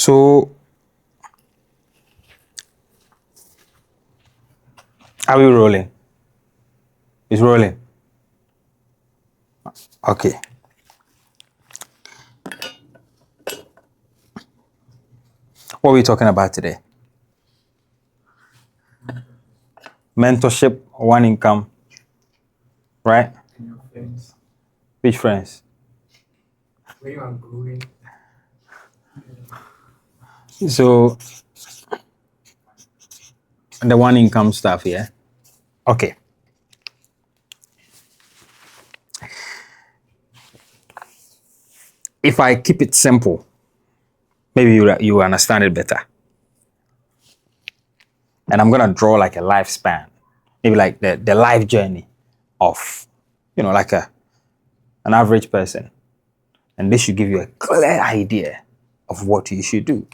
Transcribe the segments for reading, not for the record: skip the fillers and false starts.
So, are we rolling? It's rolling. Okay. What are we talking about today? Mentorship, one income, right? And your friends. Which friends? Where you are growing. So, the one income stuff here. Okay. If I keep it simple, maybe you understand it better. And I'm gonna draw like a lifespan, maybe like the life journey of, like an average person. And this should give you a clear idea of what you should do.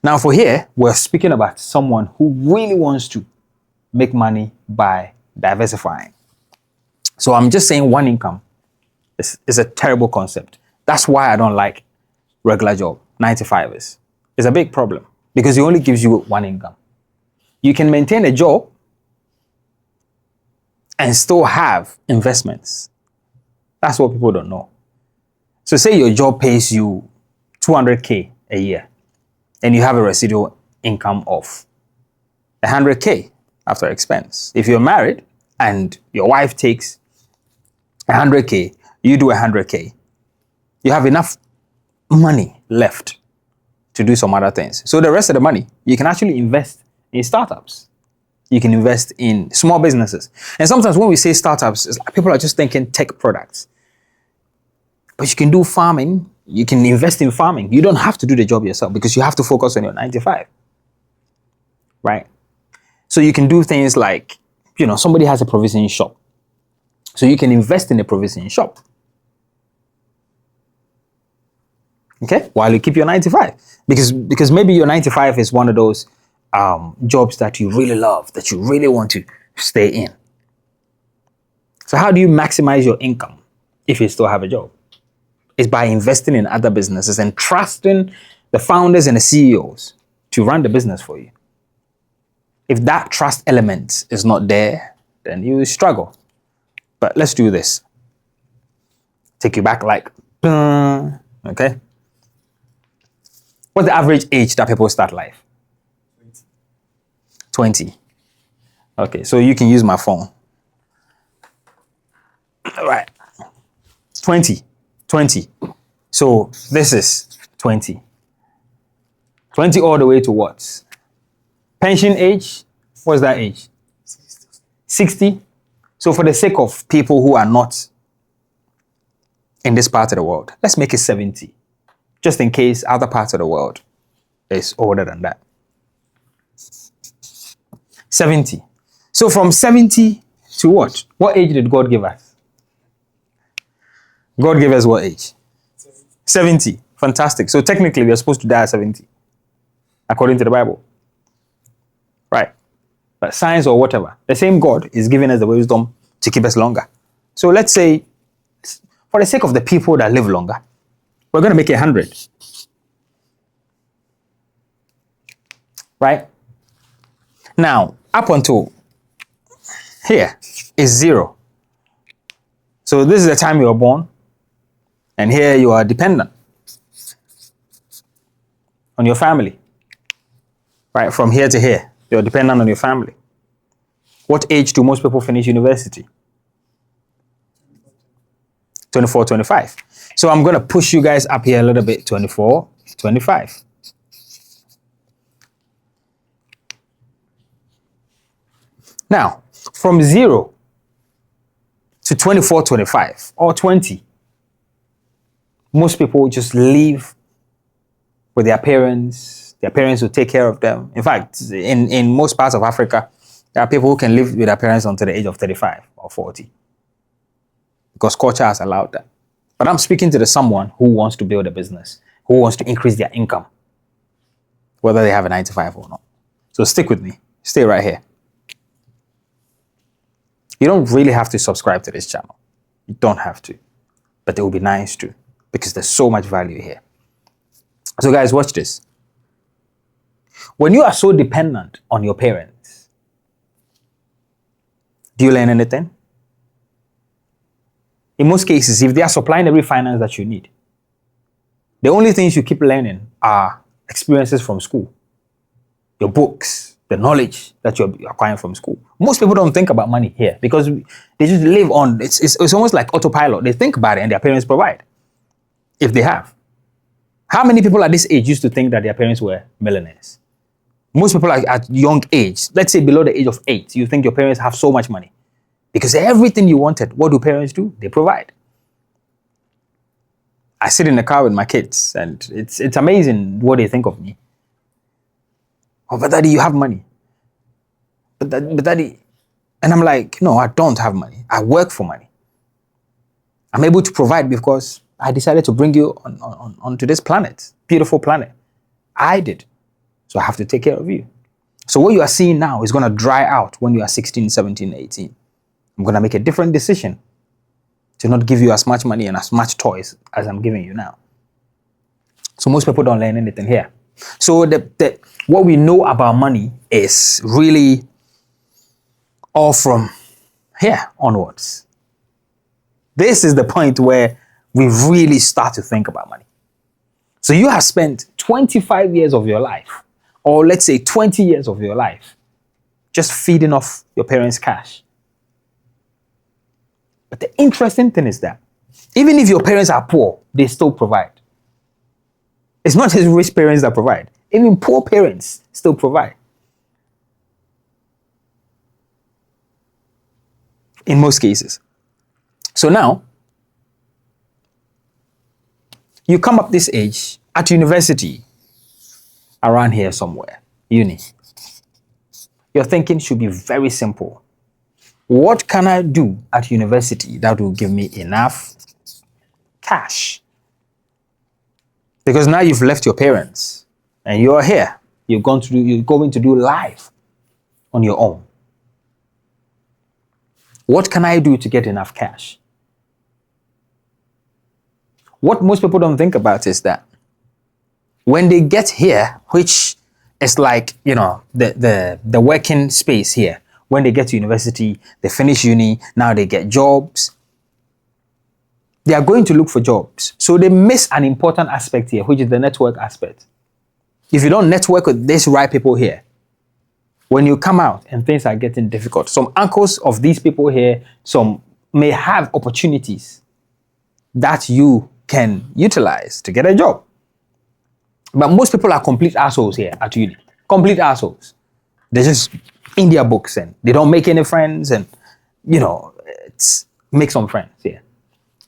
Now for here, we're speaking about someone who really wants to make money by diversifying. So I'm just saying one income is a terrible concept. That's why I don't like regular job, 9-to-5ers. It's a big problem because it only gives you one income. You can maintain a job and still have investments. That's what people don't know. So say your job pays you 200K a year and you have a residual income of 100K after expense. If you're married and your wife takes 100K, you do 100K, you have enough money left to do some other things. So the rest of the money, you can actually invest in startups. You can invest in small businesses. And sometimes when we say startups, people are just thinking tech products. But you can do farming. You can invest in farming. You don't have to do the job yourself because you have to focus on your 9-to-5. Right? So you can do things like, somebody has a provisioning shop. So you can invest in a provisioning shop. Okay? While you keep your 9-to-5. Because maybe your 9-to-5 is one of those jobs that you really love, that you really want to stay in. So how do you maximize your income if you still have a job? It's by investing in other businesses and trusting the founders and the CEOs to run the business for you. If that trust element is not there, then you struggle. But let's do this. Take you back like, okay? What's the average age that people start life? 20. Okay, so you can use my phone. All right. 20. So this is 20. 20 all the way to what? Pension age? What's that age? 60. So for the sake of people who are not in this part of the world, let's make it 70. Just in case other parts of the world is older than that. 70. So from 70 to what? What age did God give us? God gave us what age? 70. Fantastic. So technically we are supposed to die at 70. According to the Bible. Right. But science or whatever, the same God is giving us the wisdom to keep us longer. So let's say, for the sake of the people that live longer, we're going to make it 100. Right? Now, up until here is 0. So this is the time you were born. And here you are dependent on your family. Right? From here to here, you're dependent on your family. What age do most people finish university? 24, 25. So I'm going to push you guys up here a little bit, 24, 25. Now, from 0 to 24, 25 or 20, most people just live with their parents. Their parents will take care of them. In fact, in most parts of Africa, there are people who can live with their parents until the age of 35 or 40 because culture has allowed that. But I'm speaking to someone who wants to build a business, who wants to increase their income, whether they have a 9-to-5 or not. So stick with me. Stay right here. You don't really have to subscribe to this channel. You don't have to. But it would be nice to, because there's so much value here. So guys, watch this. When you are so dependent on your parents, do you learn anything? In most cases, if they are supplying every finance that you need, the only things you keep learning are experiences from school, your books, the knowledge that you're acquiring from school. Most people don't think about money here because they just live on, it's almost like autopilot. They think about it and their parents provide, if they have. How many people at this age used to think that their parents were millionaires? Most people are at young age, let's say below the age of 8, you think your parents have so much money. Because everything you wanted, what do parents do? They provide. I sit in the car with my kids and it's amazing what they think of me. Oh, but daddy, you have money. But daddy, and I'm like, no, I don't have money. I work for money. I'm able to provide because I decided to bring you onto this planet, beautiful planet. I did. So I have to take care of you. So what you are seeing now is going to dry out when you are 16, 17, 18. I'm going to make a different decision to not give you as much money and as much toys as I'm giving you now. So most people don't learn anything here. So what we know about money is really all from here onwards. This is the point where we really start to think about money. So you have spent 25 years of your life, or let's say 20 years of your life, just feeding off your parents' cash. But the interesting thing is that even if your parents are poor, they still provide. It's not just rich parents that provide. Even poor parents still provide. In most cases. So now, you come up this age at university, around here somewhere, uni. Your thinking should be very simple. What can I do at university that will give me enough cash? Because now you've left your parents and you're here. You're going to do life on your own. What can I do to get enough cash? What most people don't think about is that when they get here, which is like, the working space here, when they get to university, they finish uni, now they get jobs. They are going to look for jobs. So they miss an important aspect here, which is the network aspect. If you don't network with these right people here, when you come out and things are getting difficult, some uncles of these people here, some may have opportunities that you can utilize to get a job. But most people are complete assholes here at uni. Complete assholes. They're just in their books and they don't make any friends and, make some friends here.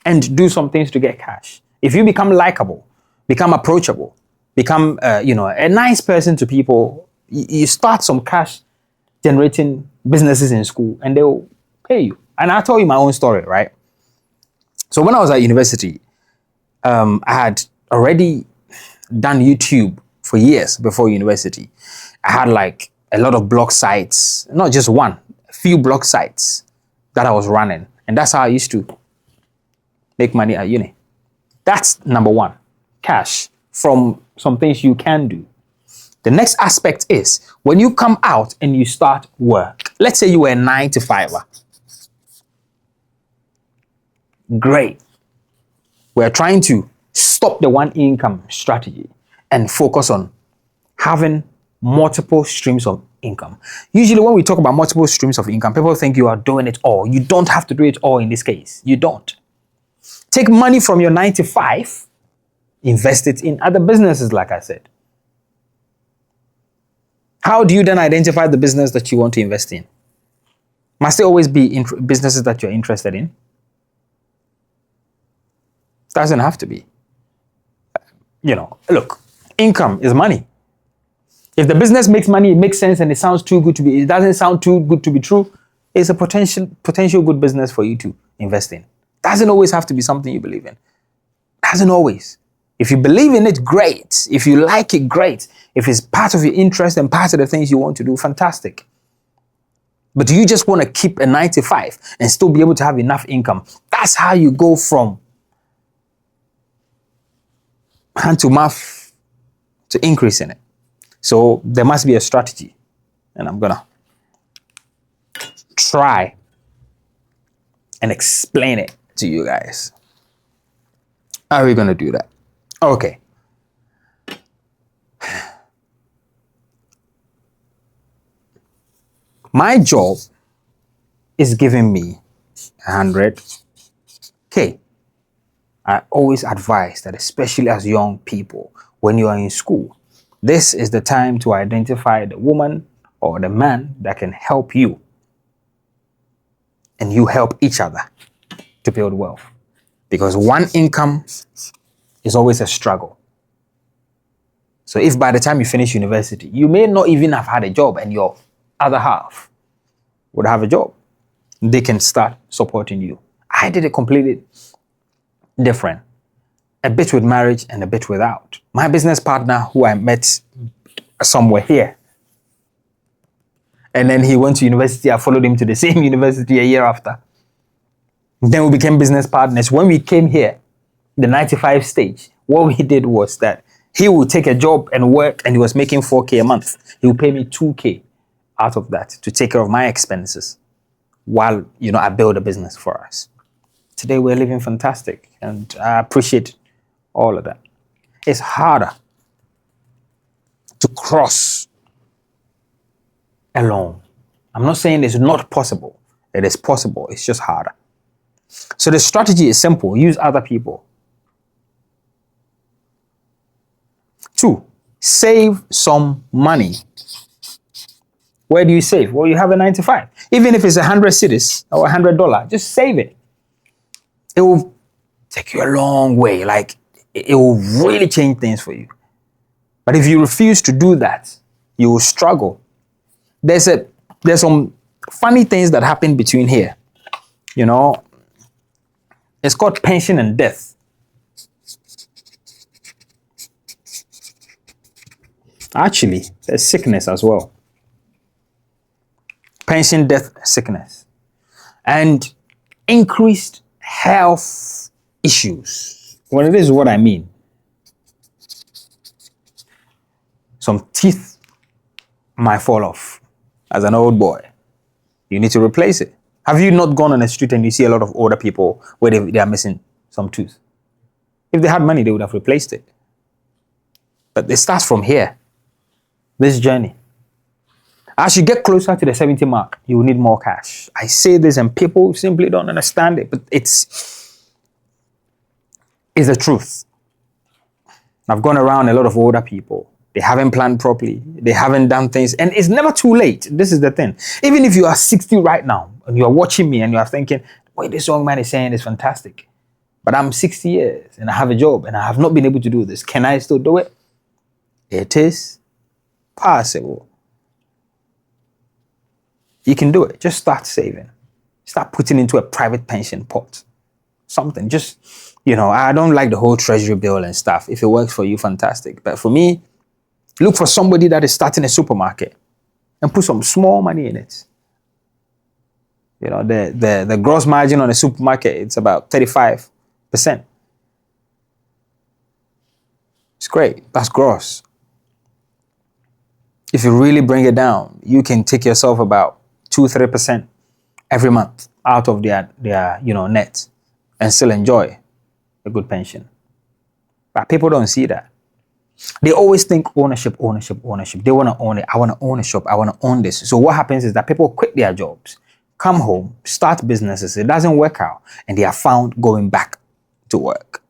And do some things to get cash. If you become likable, become approachable, become, a nice person to people, you start some cash generating businesses in school and they'll pay you. And I'll tell you my own story, right? So when I was at university, I had already done YouTube for years before university. I had like a lot of blog sites, not just one, a few blog sites that I was running. And that's how I used to make money at uni. That's number one, cash from some things you can do. The next aspect is when you come out and you start work. Let's say you were a 9-to-5er. Great. We're trying to stop the one income strategy and focus on having multiple streams of income. Usually when we talk about multiple streams of income, people think you are doing it all. You don't have to do it all in this case. You don't. Take money from your 9-to-5, invest it in other businesses, like I said. How do you then identify the business that you want to invest in? Must it always be businesses that you're interested in? Doesn't have to be. Look, income is money. If the business makes money, it makes sense and it sounds too good to be, it doesn't sound too good to be true, it's a potential good business for you to invest in. Doesn't always have to be something you believe in. Doesn't always. If you believe in it, great. If you like it, great. If it's part of your interest and part of the things you want to do, fantastic. But do you just want to keep a 9-to-5 and still be able to have enough income? That's how you go from hand to mouth, to increase in it. So there must be a strategy. And I'm going to try and explain it to you guys. How are we going to do that? Okay. My job is giving me 100K. I always advise that, especially as young people, when you are in school, this is the time to identify the woman or the man that can help you. And you help each other to build wealth. Because one income is always a struggle. So if by the time you finish university, you may not even have had a job and your other half would have a job, they can start supporting you. I did it completely different. A bit with marriage and a bit without. My business partner, who I met somewhere here, and then he went to university, I followed him to the same university a year after. Then we became business partners. When we came here, the 95 stage, what we did was that he would take a job and work, and he was making 4K a month. He would pay me 2K out of that to take care of my expenses while, I build a business for us. Today we're living fantastic, and I appreciate all of that. It's harder to cross alone. I'm not saying it's not possible. It is possible. It's just harder. So the strategy is simple. Use other people. 2, save some money. Where do you save? Well, you have a 95. Even if it's 100 cedis or $100, just save it. It will take you a long way. Like, it will really change things for you. But if you refuse to do that, you will struggle. There's some funny things that happen between here. It's called pension and death. Actually, there's sickness as well. Pension, death, sickness. And increased health issues. Well, this is what I mean. Some teeth might fall off as an old boy. You need to replace it. Have you not gone on the street and you see a lot of older people where they are missing some tooth? If they had money, they would have replaced it. But it starts from here. This journey. As you get closer to the 70 mark, you will need more cash. I say this and people simply don't understand it, but it's the truth. I've gone around a lot of older people. They haven't planned properly. They haven't done things. And it's never too late. This is the thing. Even if you are 60 right now and you are watching me and you are thinking, what this young man is saying is fantastic. But I'm 60 years and I have a job and I have not been able to do this. Can I still do it? It is possible. You can do it. Just start saving. Start putting into a private pension pot. Something. Just, I don't like the whole treasury bill and stuff. If it works for you, fantastic. But for me, look for somebody that is starting a supermarket and put some small money in it. The gross margin on a supermarket, it's about 35%. It's great. That's gross. If you really bring it down, you can take yourself about 2-3% every month out of their net and still enjoy a good pension. But people don't see that. They always think ownership. They want to own it. I want to own a shop. I want to own this. So what happens is that people quit their jobs, come home, start businesses. It doesn't work out. And they are found going back to work.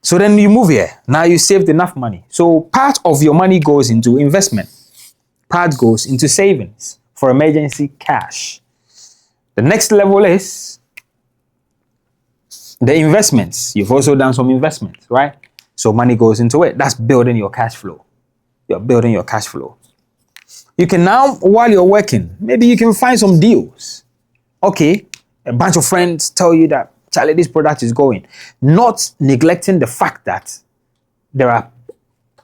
So then you move here. Now you saved enough money. So part of your money goes into investment. Part goes into savings for emergency cash. The next level is the investments. You've also done some investments, right? So money goes into it. That's building your cash flow. You're building your cash flow. You can now, while you're working, maybe you can find some deals. Okay, a bunch of friends tell you that, Charlie, this product is going. Not neglecting the fact that there are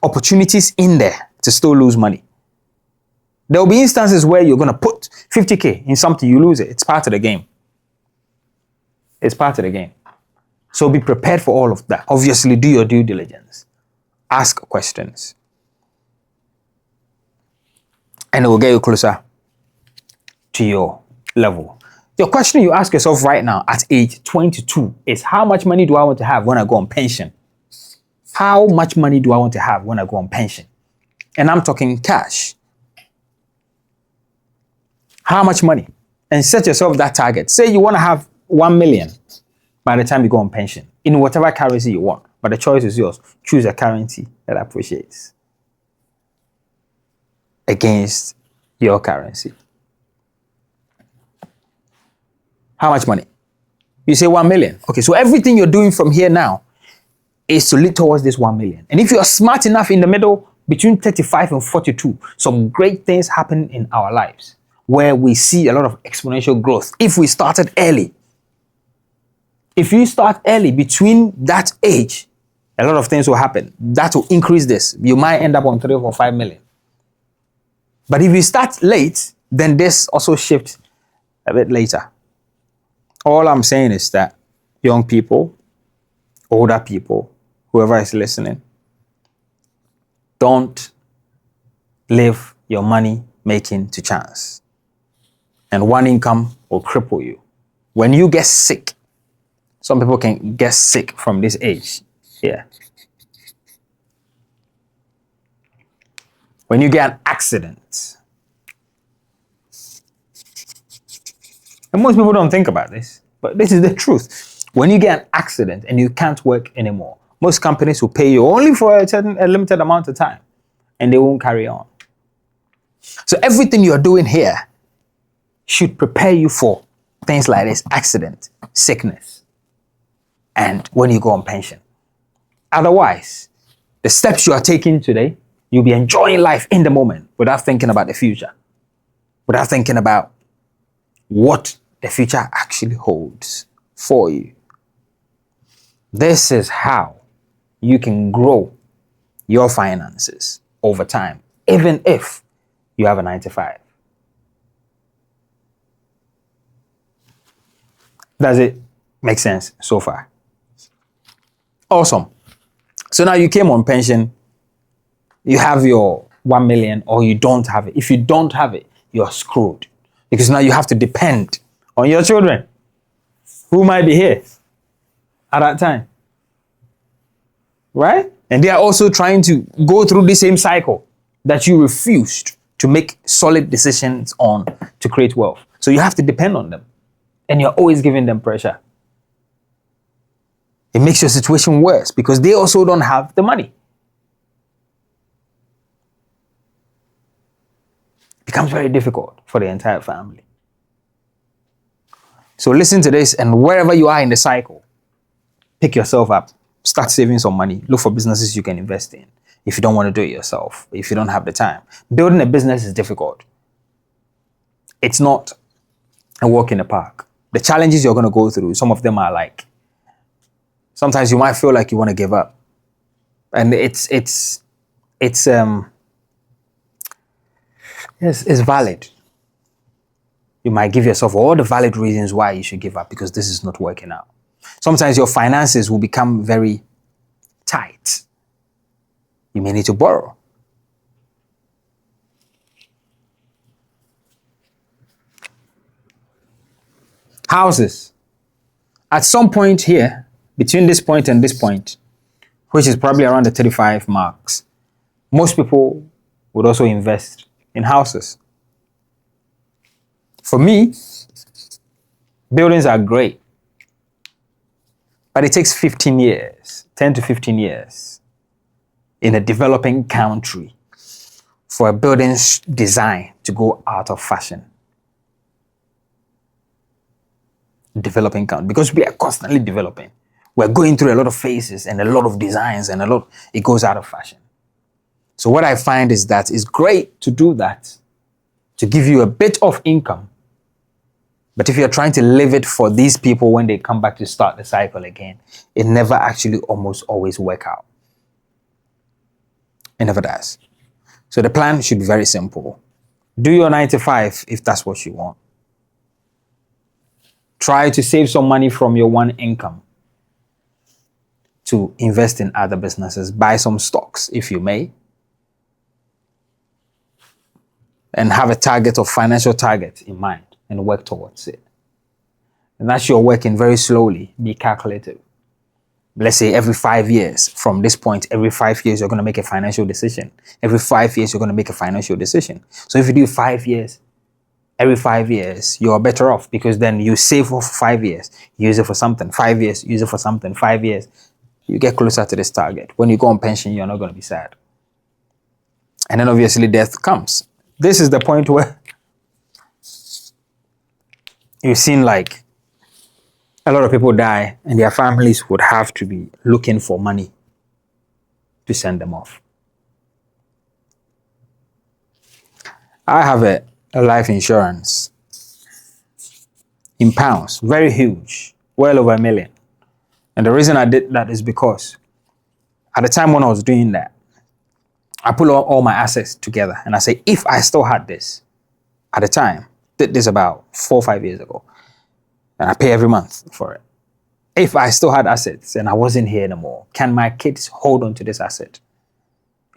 opportunities in there to still lose money. There will be instances where you're going to put 50K in something, you lose it. It's part of the game. It's part of the game. So be prepared for all of that. Obviously, do your due diligence. ask questions. And it will get you closer to your level. Your question you ask yourself right now at age 22 is, how much money do I want to have when I go on pension? How much money do I want to have when I go on pension? And I'm talking cash. How much money? And set yourself that target. Say you want to have 1 million by the time you go on pension in whatever currency you want. But the choice is yours. Choose a currency that appreciates against your currency. How much money? You say 1 million. Okay, so everything you're doing from here now is to lead towards this 1 million. And if you're smart enough in the middle, between 35 and 42, some great things happen in our lives where we see a lot of exponential growth. If we started early, if you start early between that age, a lot of things will happen. That will increase this. You might end up on 3 or 5 million. But if you start late, then this also shifts a bit later. All I'm saying is that young people, older people, whoever is listening, don't leave your money making to chance. And one income will cripple you. When you get sick, some people can get sick from this age. Yeah. When you get an accident, and most people don't think about this, but this is the truth. When you get an accident and you can't work anymore, most companies will pay you only for a limited amount of time, and they won't carry on. So everything you're doing here should prepare you for things like this: accident, sickness, and when you go on pension. Otherwise, the steps you are taking today, you'll be enjoying life in the moment without thinking about the future, without thinking about what the future actually holds for you. This is how you can grow your finances over time, even if you have a 9 to 5. Does it make sense so far? Awesome. So now you came on pension, you have your 1 million, or you don't have it. If you don't have it, you're screwed. Because now you have to depend on your children who might be here at that time. Right? And they are also trying to go through the same cycle that you refused to make solid decisions on to create wealth. So you have to depend on them. And you're always giving them pressure. It makes your situation worse because they also don't have the money. It becomes very difficult for the entire family. So listen to this, and wherever you are in the cycle, pick yourself up. Start saving some money. Look for businesses you can invest in if you don't want to do it yourself, if you don't have the time. Building a business is difficult. It's not a walk in the park. The challenges you're going to go through, some of them are like, sometimes you might feel like you want to give up. And it's valid. You might give yourself all the valid reasons why you should give up because this is not working out. Sometimes your finances will become very tight. You may need to borrow. Houses. At some point here, between this point and this point, which is probably around the 35 marks, most people would also invest in houses. For me, buildings are great, but it takes 15 years, 10 to 15 years in a developing country for a building's design to go out of fashion. Developing country, because we are constantly developing. We're going through a lot of phases and a lot of designs and it goes out of fashion. So what I find is that it's great to do that, to give you a bit of income. But if you're trying to live it for these people when they come back to start the cycle again, it never actually almost always work out. It never does. So the plan should be very simple. Do your 9 to 5 if that's what you want. Try to save some money from your one income to invest in other businesses, buy some stocks if you may, and have a target of financial target in mind and work towards it. And that's you're working very slowly, be calculative. Let's say every 5 years, from this point, every 5 years, you're going to make a financial decision. Every 5 years, you're going to make a financial decision. So if you do 5 years, every 5 years, you're better off because then you save for 5 years, use it for something. 5 years, use it for something. 5 years, you get closer to this target. When you go on pension, you're not going to be sad. And then obviously death comes. This is the point where you've seen like a lot of people die and their families would have to be looking for money to send them off. I have a life insurance in pounds, very huge, well over $1 million. And the reason I did that is because at the time when I was doing that, I put all my assets together and I say, if I still had this at the time, did this about 4 or 5 years ago, and I pay every month for it. If I still had assets and I wasn't here anymore, can my kids hold on to this asset?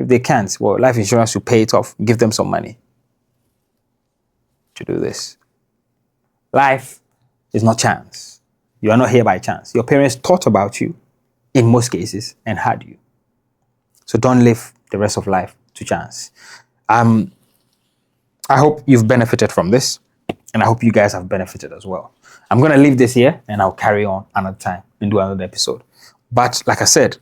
If they can't, well, life insurance will pay it off, give them some money to do this. Life is not chance. You are not here by chance. Your parents thought about you in most cases and had you. So don't live the rest of life to chance. I hope you've benefited from this, and I hope you guys have benefited as well. I'm going to leave this here and I'll carry on another time and do another episode. But like I said,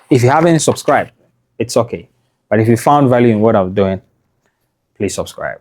if you haven't subscribed, it's okay. But if you found value in what I'm doing, please subscribe.